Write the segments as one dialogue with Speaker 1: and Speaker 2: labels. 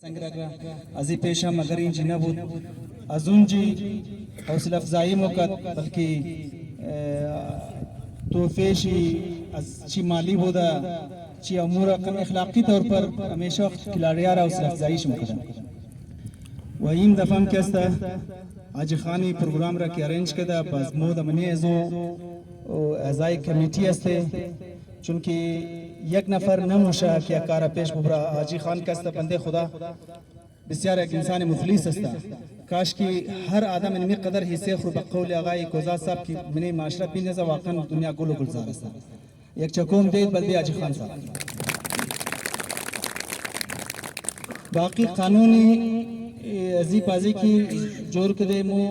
Speaker 1: संग्रह अजी पेशा मगर इंजी नबूद अजून जी हौसला अफजाई मोकत बल्कि तोहफेशी अच्छी माली बोदा ची अमूर कम अखलाकी तौर पर हमेशा खिलाड़ियार हौसला अफजाई शुमकदम वहीम दफाम कैसा आज खानी प्रोग्राम रख अरेंज कदा बस मोद मने जो अजाई कमेटी अस्ते चूंकि एक नफर नमुशा क्या कार पेश बुबरा हाजी खान का बंदे खुदा बस्यार एक इंसान मुखलिस अस्ता काश की हर आदम इनमें कदर हिस्से खुरबकौल आगाई कोजा साहब की मने माशरा पीने से वाकन दुनिया गुलो गुलजार अस्ता एक चकोम दे बल्दे हाजी खान साहब बाकी कानूनी अजी पाजी की जोर कदे मो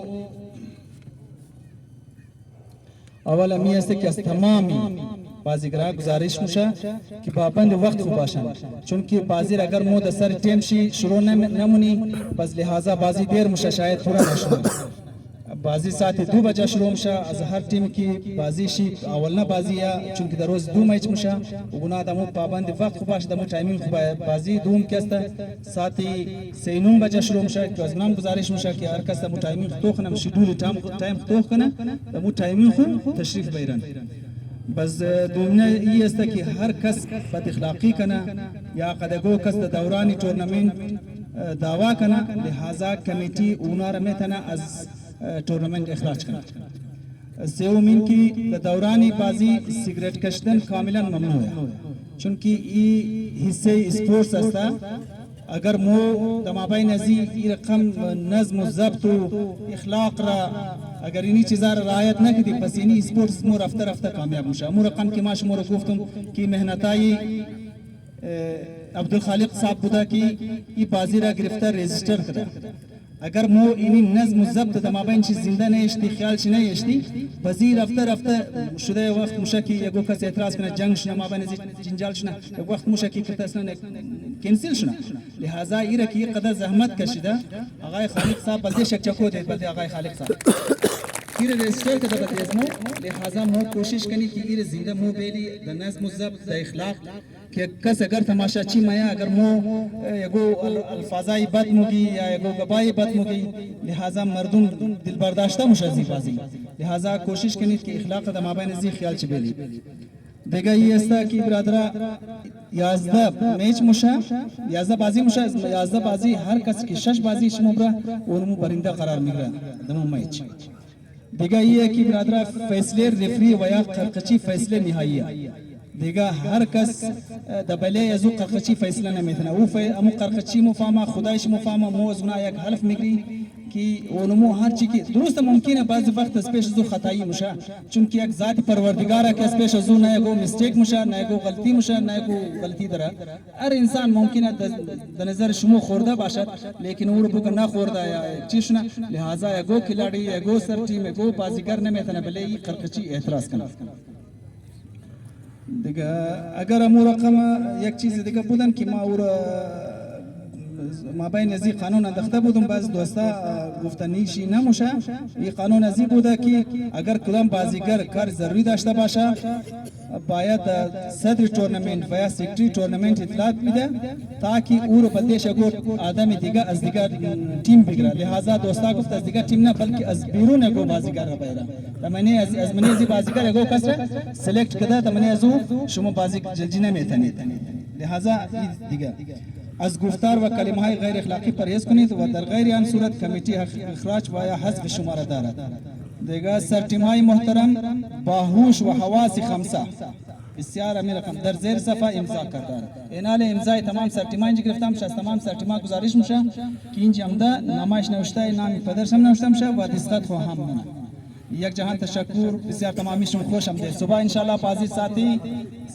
Speaker 1: अवल अमी ऐसे क्या तमामी बाजीगरा गुजारिश मुशा कि पाबंद वक्त बाशन चूंकि बाजीर अगर मो दसर टेम शी शुरू नमुनी बस लिहाजा बाजी देर मुशा शायद पूरा नशो बाजी साथ 2 बजे शुरू मुशा आज हर टीम की बाजी शी अवलना बाजी या चूंकि दरोज 2 मैच मुशा उगना दमो पाबंद वक्त बाश दमो टाइमिंग बाजी दूम केस्ता साथ ही 9 बजे शुरू मुशा कि अजनाम गुजारिश मुशा कि हर कस दमो टाइमिंग तोखना शेड्यूल टाइम तोखना दमो टाइमिंग तशरीफ बैरन बस दुमने ये است कि हर कस बद इखलाकी कना या कदगो कस दौरानी टूर्नामेंट दावा कना लिहाजा कमेटी उनार में तना अज टूर्नामेंट इखराज कना से उम्मीद की दौरानी बाजी सिगरेट कशदन कामिलन ममनू है चूंकि ये हिस्से स्पोर्ट्स अस्ता अगर मो दमाबाई नजी रकम नज्म ज़ब्त इखलाक रा अगर इन्हीं चीज़ा रायत न की बस इन्हीं स्पोर्ट्स मो रफ्ता रफ्ता कामयाब मुशा मो रकम की माश मोर गुफ्तुम की मेहनताई अब्दुल खालिक साहब बुदा की ये बाजीरा गिरफ्तार रजिस्टर करा अगर मो इन्हीं नज्म ज़ब्त दमाबाई चीज़ जिंदा नहीं इश्ती ख्याल ची नहीं इश्ती बजी रफ्ता रफ्ता शुदे वक्त मुशा की यगो कस एतराज़ करना जंग शना माबाई नजी जिंजाल शना वक्त मुशा की करता कैंसिल शना लिहाजा ये रखी कदर जहमत कशिदा आगाए खालिक साहब बल्दे शक्चको दे बल्दे आगाए खालिक साहब फिर रजिस्टर का दबत इसमो लिहाजा मो कोशिश कनी कि ये जिंदा मो बेली द नज्म ज़ब्त द इखलाक कि कस अगर तमाशा अच्छी माया अगर मो एगो अल्फाजाई बद मुगी या एगो गबाई बद मुगी लिहाजा मर्दुम दिल बर्दाश्ता मुशजी बाजी लिहाजा कोशिश कनी कि इखलाक द माबाई नजी ख्याल चबेली देगा ये अस्ता की ब्रादरा याज़दा मैच मुशा याज़दा बाजी हर कस की शश बाजी शमुबरा और मु परिंदा करार मिगरा दमो मैच देगा ये कि ब्रादरा फैसले रेफरी वया खरकची फैसले निहाइया देगा हर कस दबले यजु खरकची फैसला न मेथना वो अमु खरकची मुफामा खुदाइश मुफामा मोजना एक हल्फ मिगरी कि ओनमो हर चीज की दुरुस्त मुमकिन है बाज़ वक्त स्पेश जो खताई मुशा चूंकि एक जात परवरदिगार के स्पेश जो न एगो मिस्टेक मुशा न एगो गलती मुशा न एगो गलती दरा हर इंसान मुमकिन है द नजर शुमो खोरदा बाशत लेकिन वो रुक ना खोरदा या चीज ना लिहाजा एगो खिलाड़ी एगो सर टीम एगो बाजीगर ने में तना भले ये खरकची एतराज करना देखा अगर अमू रकम एक चीज देखा बुदन कि माउर माबाई नजी कानून दख्ता बुदम बस दोस्ता गुफ्तनी शी नमुशा ये कानून नजी बुदा कि अगर कलम बाजीगर कर जरूरी दाश्ता बाशा बायत सदर टूर्नामेंट वया सेक्रेटरी टूर्नामेंट इतलात बिदा ताकि उर बदेश अगो आदमी दिगा अज दिगा टीम बिगरा लिहाजा दोस्ता गुफ्त अज दिगा टीम ना बल्कि अज बिरून अगो बाजीगर रबायरा तमने अज मने जी बाजीगर अगो कसरा सेलेक्ट कदा तमने अजू शुम बाजी जलजिना में थने लिहाजा दिगा अज गुफ्तार व कलिमाए गैर अखलाकी परहेज कुनी तो दर गैर आन सूरत कमेटी इखराज वाया हज़फ शुमारा दारा देगा सरटिमाई मोहतरम बाहुश व हवास खमसा बस्यार अमीर रकम दर जेर सफ़ा इम्ज़ा करदार इनाले इम्ज़ाई तमाम सरटिमाई जी गिरफ्तार मुशा तमाम सरटिमा गुजारिश मुशा कि इंज अमदा नामाइश नवश्ता नामी पदर शम नवश्ता मुशा व दिस्कत हो हम एक जहां तशक्कुर बस्यार तमामी शुम खुश हमदे सुबह इंशाल्लाह बाजी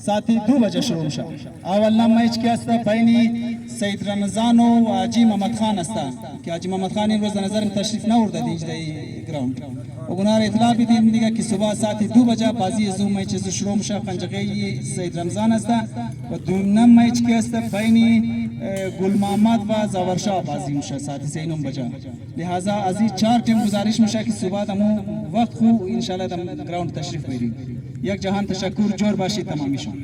Speaker 1: साथी 2 बजे शुरू मुशा अवल नाम मैच के अस्ता बैनी सईद रमजानो व हाजी मोहम्मद खान अस्ता कि हाजी मोहम्मद खान रोज नजर में तशरीफ ना उर्दा दीज दे ग्राउंड उगनार इतला भी दिन दिगा कि सुबह साथी 2 बजे बाजी जो मैच शुरू मुशा कंजगे सईद रमजान अस्ता व दूनम मैच के अस्ता बैनी गुल मोहम्मद व जवर शाह बाजी मुशा साथी 9 बजे लिहाजा अजी 4 टीम गुजारिश मुशा कि सुबह दमो वक्त इंशाल्लाह दम ग्राउंड तशरीफ बेरी एक जहां तशक्कुर जोर बाशी तमामी शान